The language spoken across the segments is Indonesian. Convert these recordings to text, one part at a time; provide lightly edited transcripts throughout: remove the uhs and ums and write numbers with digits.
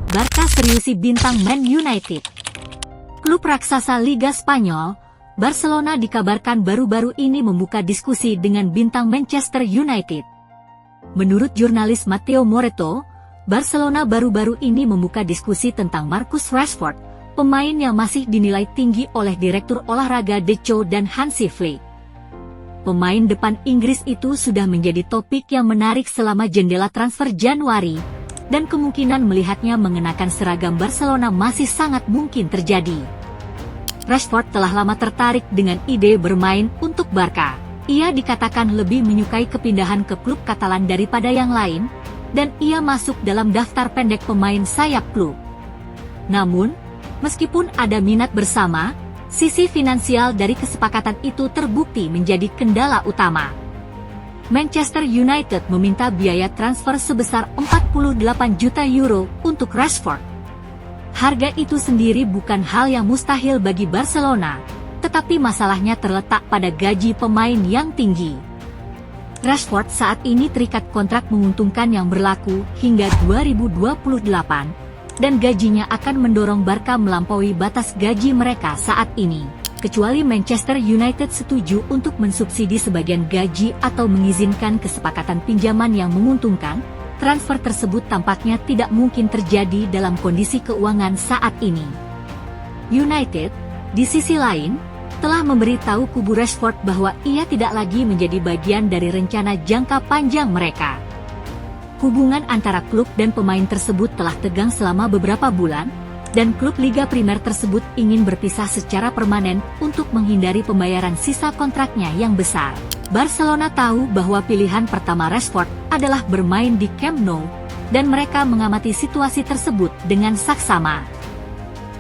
Barca seriusi bintang Man United. Klub raksasa Liga Spanyol, Barcelona dikabarkan baru-baru ini membuka diskusi dengan bintang Manchester United. Menurut jurnalis Matteo Moretto, Barcelona baru-baru ini membuka diskusi tentang Marcus Rashford, pemain yang masih dinilai tinggi oleh Direktur Olahraga Deco dan Hansi Flick. Pemain depan Inggris itu sudah menjadi topik yang menarik selama jendela transfer Januari, dan kemungkinan melihatnya mengenakan seragam Barcelona masih sangat mungkin terjadi. Rashford telah lama tertarik dengan ide bermain untuk Barca. Ia dikatakan lebih menyukai kepindahan ke klub Katalan daripada yang lain, dan ia masuk dalam daftar pendek pemain sayap klub. Namun, meskipun ada minat bersama, sisi finansial dari kesepakatan itu terbukti menjadi kendala utama. Manchester United meminta biaya transfer sebesar 48 juta euro untuk Rashford. Harga itu sendiri bukan hal yang mustahil bagi Barcelona, tetapi masalahnya terletak pada gaji pemain yang tinggi. Rashford saat ini terikat kontrak menguntungkan yang berlaku hingga 2028, dan gajinya akan mendorong Barca melampaui batas gaji mereka saat ini. Kecuali Manchester United setuju untuk mensubsidi sebagian gaji atau mengizinkan kesepakatan pinjaman yang menguntungkan, transfer tersebut tampaknya tidak mungkin terjadi dalam kondisi keuangan saat ini. United, di sisi lain, telah memberitahu kubu Rashford bahwa ia tidak lagi menjadi bagian dari rencana jangka panjang mereka. Hubungan antara klub dan pemain tersebut telah tegang selama beberapa bulan, dan klub Liga Primer tersebut ingin berpisah secara permanen untuk menghindari pembayaran sisa kontraknya yang besar. Barcelona tahu bahwa pilihan pertama Rashford adalah bermain di Camp Nou, dan mereka mengamati situasi tersebut dengan saksama.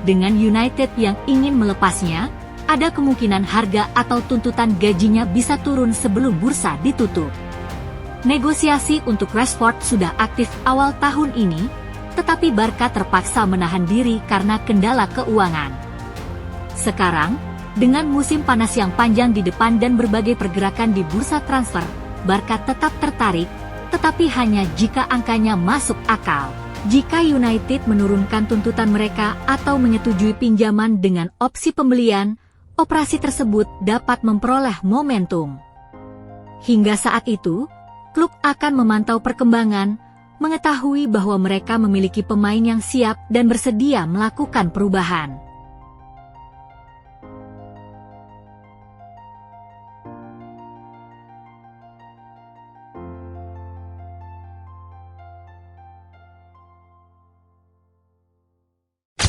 Dengan United yang ingin melepasnya, ada kemungkinan harga atau tuntutan gajinya bisa turun sebelum bursa ditutup. Negosiasi untuk Rashford sudah aktif awal tahun ini, tetapi Barca terpaksa menahan diri karena kendala keuangan. Sekarang, dengan musim panas yang panjang di depan dan berbagai pergerakan di bursa transfer, Barca tetap tertarik, tetapi hanya jika angkanya masuk akal. Jika United menurunkan tuntutan mereka atau menyetujui pinjaman dengan opsi pembelian, operasi tersebut dapat memperoleh momentum. Hingga saat itu, klub akan memantau perkembangan, mengetahui bahwa mereka memiliki pemain yang siap dan bersedia melakukan perubahan.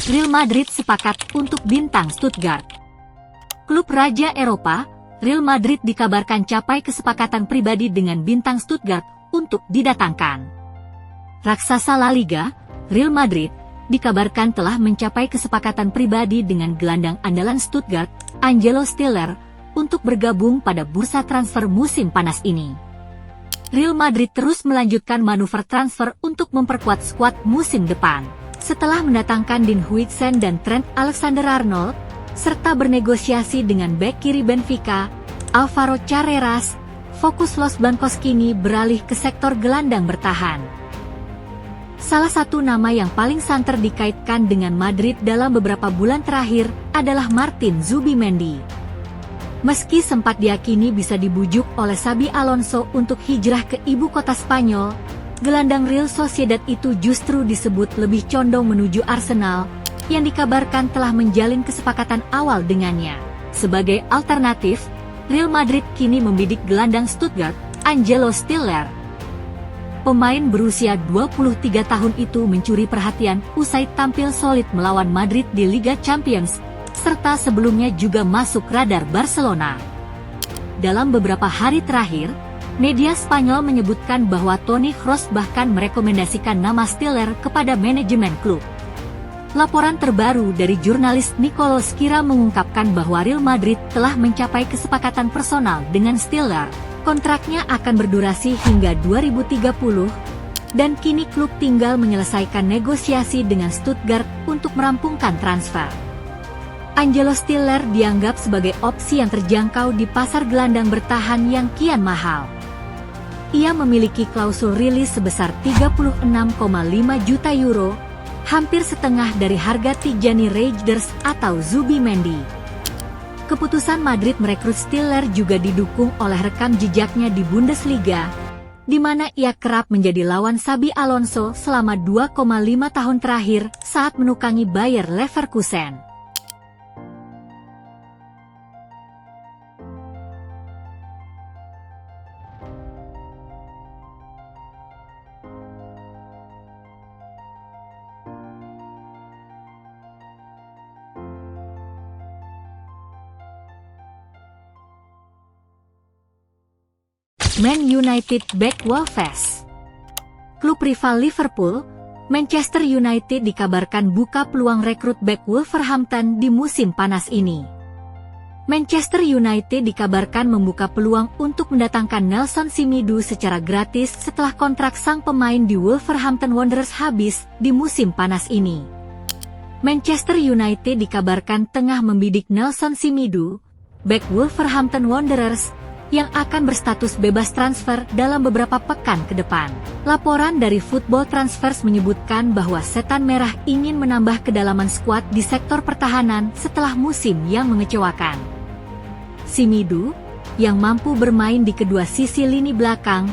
Real Madrid sepakat untuk bintang Stuttgart. Klub Raja Eropa, Real Madrid dikabarkan capai kesepakatan pribadi dengan bintang Stuttgart untuk didatangkan. Raksasa La Liga, Real Madrid, dikabarkan telah mencapai kesepakatan pribadi dengan gelandang andalan Stuttgart, Angelo Stiller, untuk bergabung pada bursa transfer musim panas ini. Real Madrid terus melanjutkan manuver transfer untuk memperkuat skuad musim depan. Setelah mendatangkan Dean Huijsen dan Trent Alexander-Arnold, serta bernegosiasi dengan bek kiri Benfica, Alvaro Carreras, fokus Los Blancos kini beralih ke sektor gelandang bertahan. Salah satu nama yang paling santer dikaitkan dengan Madrid dalam beberapa bulan terakhir adalah Martin Zubimendi. Meski sempat diyakini bisa dibujuk oleh Xabi Alonso untuk hijrah ke ibu kota Spanyol, gelandang Real Sociedad itu justru disebut lebih condong menuju Arsenal, yang dikabarkan telah menjalin kesepakatan awal dengannya. Sebagai alternatif, Real Madrid kini membidik gelandang Stuttgart, Angelo Stiller. Pemain berusia 23 tahun itu mencuri perhatian usai tampil solid melawan Madrid di Liga Champions, serta sebelumnya juga masuk radar Barcelona. Dalam beberapa hari terakhir, media Spanyol menyebutkan bahwa Toni Kroos bahkan merekomendasikan nama Stiller kepada manajemen klub. Laporan terbaru dari jurnalis Nicolo Schira mengungkapkan bahwa Real Madrid telah mencapai kesepakatan personal dengan Stiller. Kontraknya akan berdurasi hingga 2030, dan kini klub tinggal menyelesaikan negosiasi dengan Stuttgart untuk merampungkan transfer. Angelo Stiller dianggap sebagai opsi yang terjangkau di pasar gelandang bertahan yang kian mahal. Ia memiliki klausul rilis sebesar 36,5 juta euro, hampir setengah dari harga Tijani Reijnders atau Zubimendi. Keputusan Madrid merekrut Stiller juga didukung oleh rekam jejaknya di Bundesliga, di mana ia kerap menjadi lawan Xabi Alonso selama 2,5 tahun terakhir saat menukangi Bayer Leverkusen. Man United back Wolves. Klub rival Liverpool, Manchester United dikabarkan buka peluang rekrut bek Wolverhampton di musim panas ini. Manchester United dikabarkan membuka peluang untuk mendatangkan Nelson Semedo secara gratis setelah kontrak sang pemain di Wolverhampton Wanderers habis di musim panas ini. Manchester United dikabarkan tengah membidik Nelson Semedo, bek Wolverhampton Wanderers, yang akan berstatus bebas transfer dalam beberapa pekan ke depan. Laporan dari Football Transfers menyebutkan bahwa Setan Merah ingin menambah kedalaman skuad di sektor pertahanan setelah musim yang mengecewakan. Semedo, yang mampu bermain di kedua sisi lini belakang,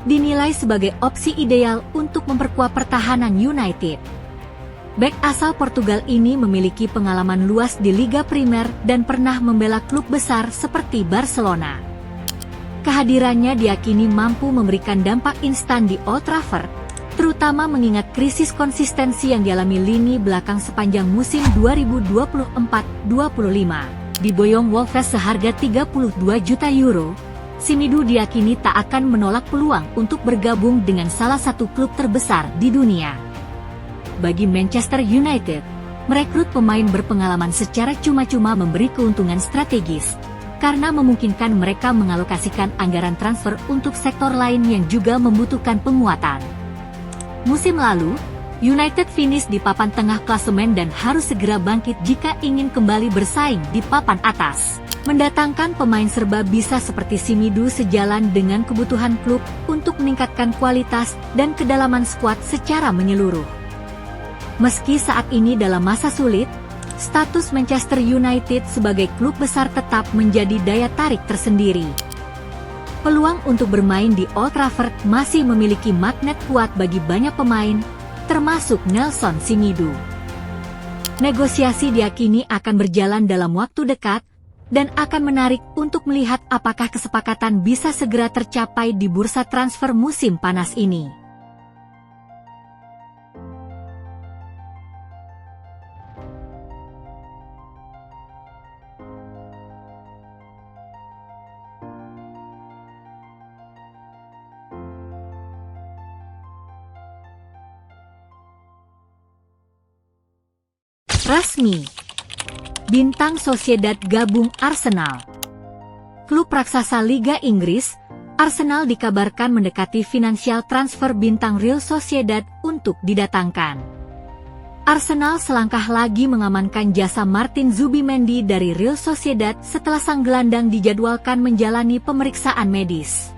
dinilai sebagai opsi ideal untuk memperkuat pertahanan United. Bek asal Portugal ini memiliki pengalaman luas di Liga Primer dan pernah membela klub besar seperti Barcelona. Kehadirannya diyakini mampu memberikan dampak instan di Old Trafford, terutama mengingat krisis konsistensi yang dialami lini belakang sepanjang musim 2024-25. Diboyong Wolves seharga 32 juta euro, Semedo diyakini tak akan menolak peluang untuk bergabung dengan salah satu klub terbesar di dunia. Bagi Manchester United, merekrut pemain berpengalaman secara cuma-cuma memberi keuntungan strategis, karena memungkinkan mereka mengalokasikan anggaran transfer untuk sektor lain yang juga membutuhkan penguatan. Musim lalu, United finish di papan tengah klasemen dan harus segera bangkit jika ingin kembali bersaing di papan atas. Mendatangkan pemain serba bisa seperti Semedo sejalan dengan kebutuhan klub untuk meningkatkan kualitas dan kedalaman skuad secara menyeluruh. Meski saat ini dalam masa sulit, status Manchester United sebagai klub besar tetap menjadi daya tarik tersendiri. Peluang untuk bermain di Old Trafford masih memiliki magnet kuat bagi banyak pemain, termasuk Nelson Semedo. Negosiasi diyakini akan berjalan dalam waktu dekat, dan akan menarik untuk melihat apakah kesepakatan bisa segera tercapai di bursa transfer musim panas ini. Resmi, Bintang Sociedad gabung Arsenal. Klub raksasa Liga Inggris, Arsenal dikabarkan mendekati finansial transfer bintang Real Sociedad untuk didatangkan. Arsenal selangkah lagi mengamankan jasa Martin Zubimendi dari Real Sociedad setelah sang gelandang dijadwalkan menjalani pemeriksaan medis.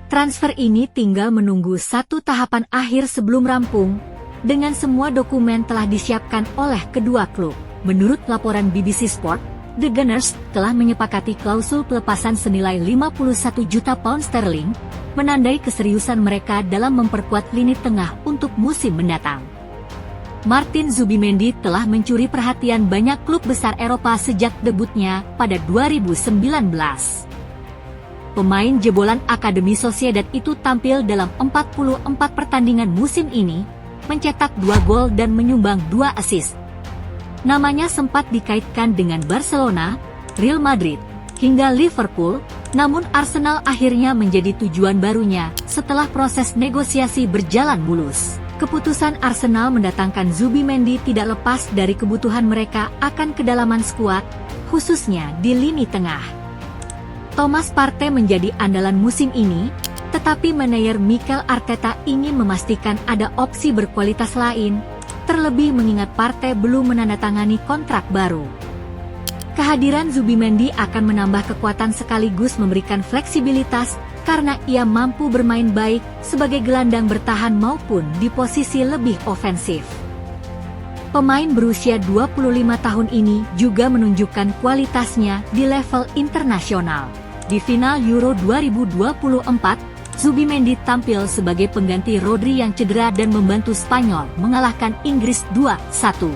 Transfer ini tinggal menunggu satu tahapan akhir sebelum rampung, dengan semua dokumen telah disiapkan oleh kedua klub. Menurut laporan BBC Sport, The Gunners telah menyepakati klausul pelepasan senilai 51 juta pound sterling, menandai keseriusan mereka dalam memperkuat lini tengah untuk musim mendatang. Martin Zubimendi telah mencuri perhatian banyak klub besar Eropa sejak debutnya pada 2019. Pemain jebolan Akademi Sociedad itu tampil dalam 44 pertandingan musim ini, mencetak 2 gol dan menyumbang 2 assist. Namanya sempat dikaitkan dengan Barcelona, Real Madrid, hingga Liverpool, namun Arsenal akhirnya menjadi tujuan barunya setelah proses negosiasi berjalan mulus. Keputusan Arsenal mendatangkan Zubimendi tidak lepas dari kebutuhan mereka akan kedalaman skuad, khususnya di lini tengah. Thomas Partey menjadi andalan musim ini, tetapi manajer Mikel Arteta ingin memastikan ada opsi berkualitas lain, terlebih mengingat Partey belum menandatangani kontrak baru. Kehadiran Zubimendi akan menambah kekuatan sekaligus memberikan fleksibilitas, karena ia mampu bermain baik sebagai gelandang bertahan maupun di posisi lebih ofensif. Pemain berusia 25 tahun ini juga menunjukkan kualitasnya di level internasional. Di final Euro 2024, Zubimendi tampil sebagai pengganti Rodri yang cedera dan membantu Spanyol mengalahkan Inggris 2-1.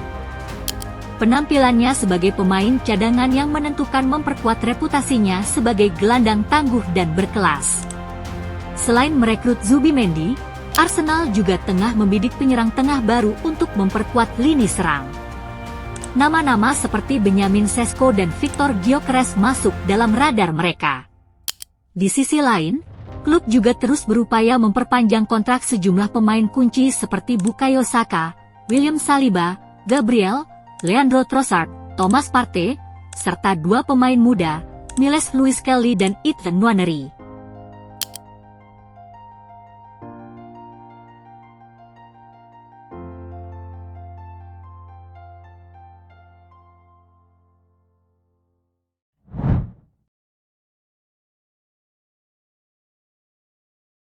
Penampilannya sebagai pemain cadangan yang menentukan memperkuat reputasinya sebagai gelandang tangguh dan berkelas. Selain merekrut Zubimendi, Arsenal juga tengah membidik penyerang tengah baru untuk memperkuat lini serang. Nama-nama seperti Benjamin Sesko dan Victor Gyökeres masuk dalam radar mereka. Di sisi lain, klub juga terus berupaya memperpanjang kontrak sejumlah pemain kunci seperti Bukayo Saka, William Saliba, Gabriel, Leandro Trossard, Thomas Partey, serta dua pemain muda, Miles Lewis Kelly dan Ethan Nwaneri.